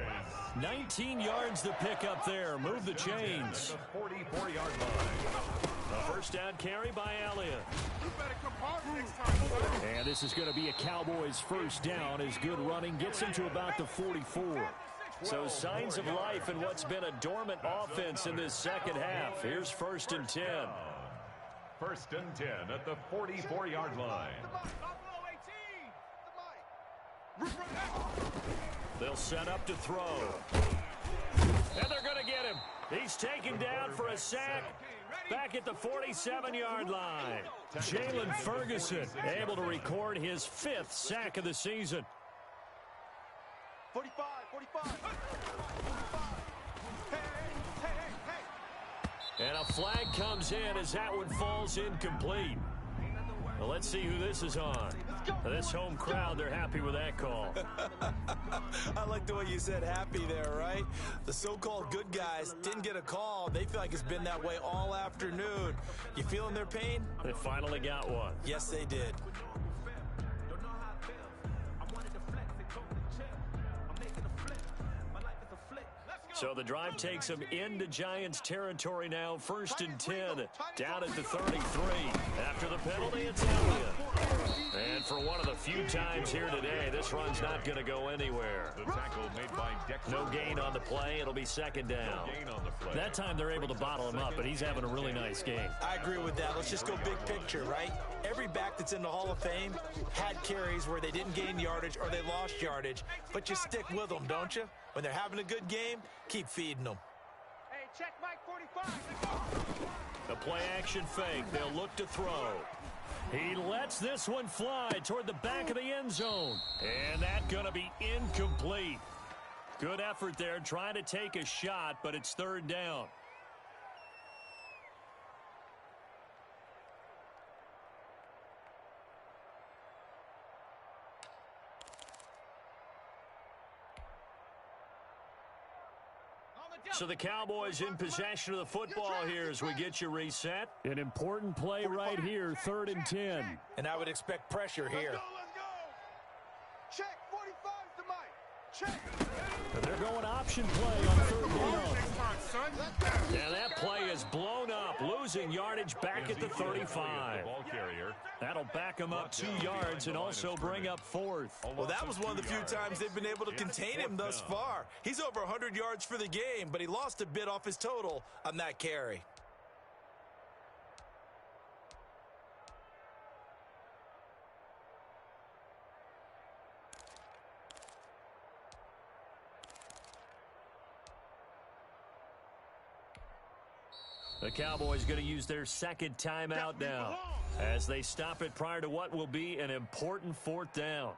C: 19 yards to pick up there. Move the chains.
D: 44-yard line.
C: A 1st down carry by Elliott. And this is going to be a Cowboys 1st down as good running gets him to about the 44. So signs of life in what's been a dormant offense in this 2nd half. Here's 1st and 10.
D: 1st and 10 at the 44-yard line.
C: They'll set up to throw. And they're going to get him. He's taken down for a sack back at the 47-yard line. Jalen Ferguson able to record his 5th sack of the season.
G: 45, 45.
C: And a flag comes in as that one falls incomplete. Well, let's see who this is on. This home crowd, they're happy with that call.
E: I like the way you said happy there, right? The so-called good guys didn't get a call. They feel like it's been that way all afternoon. You feeling their pain?
C: They finally got one.
E: Yes, they did.
C: So the drive takes them into Giants territory now. 1st and 10, down at the 33. After the penalty, it's Elliott. And for one of the few times here today, this run's not going to go anywhere.
D: The tackle made by Dexter.
C: No gain on the play. It'll be 2nd down. That time they're able to bottle him up, but he's having a really nice game.
E: I agree with that. Let's just go big picture, right? Every back that's in the Hall of Fame had carries where they didn't gain yardage or they lost yardage, but you stick with them, don't you? When they're having a good game, keep feeding them.
G: Hey, check Mike 45.
C: The play action fake. They'll look to throw. He lets this one fly toward the back of the end zone. And that's going to be incomplete. Good effort there trying to take a shot, but it's 3rd down. So the Cowboys in possession of the football here as we get you reset.
F: An important play right here, 3rd and 10.
E: And I would expect pressure here.
G: Let's go. Check. 45's the mic. Check.
F: And they're going option play on 3rd down.
C: And that play is blown up, losing yardage back at the 35.
D: Ball carrier.
C: That'll back them up 2 yards and also bring up 4th.
I: Well, that was one of the few times they've been able to contain him thus far. He's over 100 yards for the game, but he lost a bit off his total on that carry.
C: The Cowboys going to use their second timeout now as they stop it prior to what will be an important 4th down.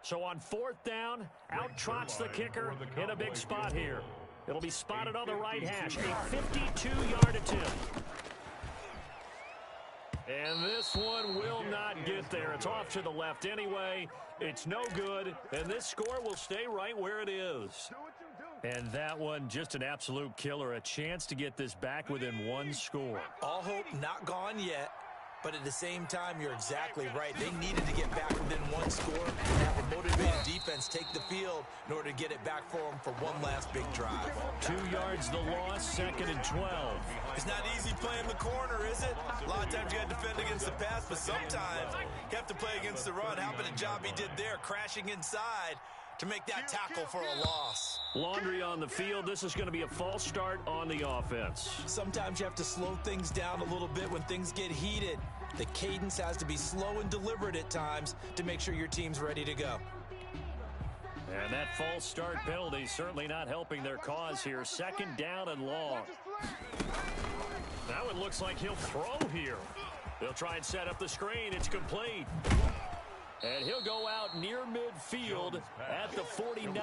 C: So on 4th down, out trots the kicker in a big spot here. It'll be spotted on the right hash, a 52-yard attempt. And this one will not get there. It's off to the left anyway. It's no good, and this score will stay right where it is. And that one, just an absolute killer. A chance to get this back within 1 score.
E: All hope not gone yet, but at the same time, you're exactly right. They needed to get back within 1 score and have a motivated defense take the field in order to get it back for them for one last big drive.
C: 2 yards the loss, 2nd and 12.
I: It's not easy playing the corner, is it? A lot of times you got to defend against the pass, but sometimes you have to play against the run. How about the job he did there, crashing inside to make that tackle for a loss?
C: Laundry on the field. This is going to be a false start on the offense.
E: Sometimes you have to slow things down a little bit when things get heated. The cadence has to be slow and deliberate at times to make sure your team's ready to go.
C: And that false start penalty certainly not helping their cause here. 2nd down and long. Now it looks like he'll throw here. They'll try and set up the screen. It's complete. And he'll go out near midfield at the 49.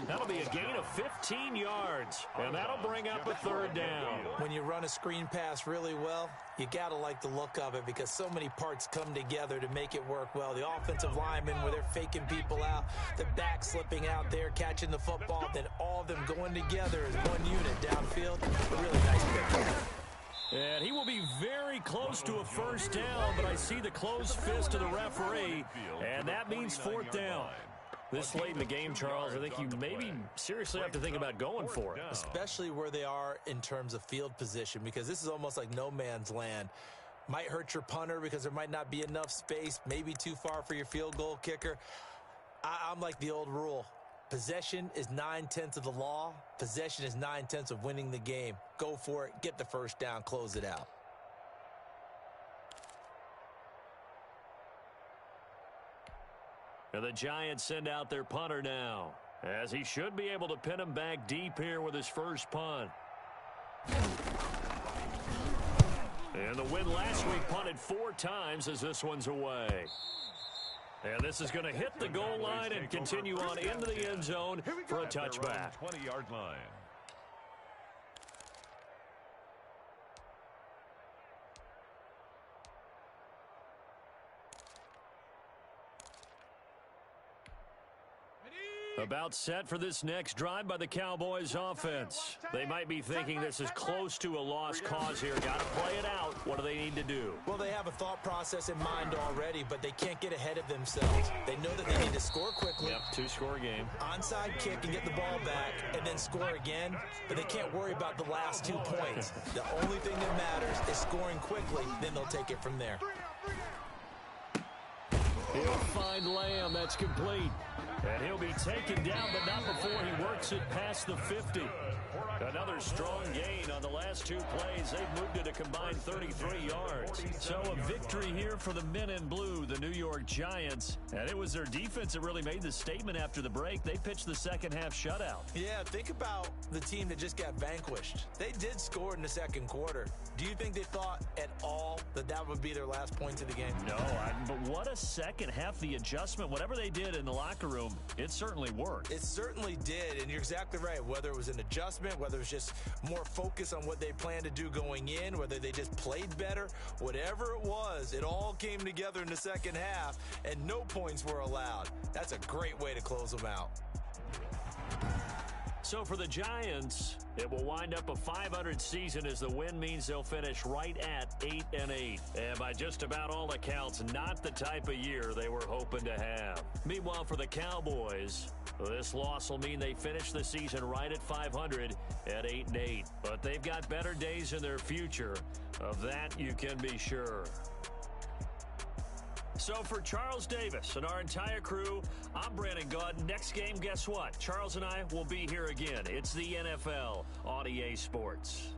C: That'll be a gain of 15 yards. And that'll bring up a 3rd down.
E: When you run a screen pass really well, you got to like the look of it because so many parts come together to make it work well. The offensive linemen where they're faking people out, the back slipping out there, catching the football, then all of them going together as one unit downfield. A really nice pickup.
C: And he will be very close to a 1st down, but I see the closed fist of the referee, and that means 4th down. This late in the game, Charles, I think you maybe seriously have to think about going for it.
E: Especially where they are in terms of field position, because this is almost like no man's land. Might hurt your punter because there might not be enough space, maybe too far for your field goal kicker. I'm like the old rule. Possession is 9/10 of the law. Possession is 9/10 of winning the game. Go for it. Get the 1st down. Close it out.
C: And the Giants send out their punter now, as he should be able to pin him back deep here with his first punt. And the win last week punted 4 times as this one's away. And this is going to hit the goal line and continue on into the end zone for a touchback.
D: 20-yard line.
C: About set for this next drive by the Cowboys offense. They might be thinking this is close to a lost cause here. Got to play it out. What do they need to do?
E: Well, they have a thought process in mind already, but they can't get ahead of themselves. They know that they need to score quickly.
C: Yep, 2-score game.
E: Onside kick and get the ball back and then score again, but they can't worry about the last 2 points. The only thing that matters is scoring quickly, then they'll take it from there.
C: He'll find Lamb. That's complete. And he'll be taken down, but not before he works it past the 50. Another strong gain on the last 2 plays. They've moved it a combined 33 yards. So a victory here for the men in blue, the New York Giants. And it was their defense that really made the statement after the break. They pitched the second half shutout.
E: Yeah, think about the team that just got vanquished. They did score in the 2nd quarter. Do you think they thought at all that that would be their last points of the game?
C: No, but what a second half. The adjustment, whatever they did in the locker room, home, it certainly worked.
E: It certainly did, and you're exactly right. Whether it was an adjustment, whether it was just more focus on what they planned to do going in, whether they just played better, whatever it was, it all came together in the second half, and no points were allowed. That's a great way to close them out.
C: So for the Giants, it will wind up a .500 season as the win means they'll finish right at 8-8. And by just about all accounts, not the type of year they were hoping to have. Meanwhile, for the Cowboys, this loss will mean they finish the season right at .500 at 8-8. But they've got better days in their future. Of that, you can be sure. So for Charles Davis and our entire crew, I'm Brandon Gaudin. Next game, guess what? Charles and I will be here again. It's the NFL on EA Sports.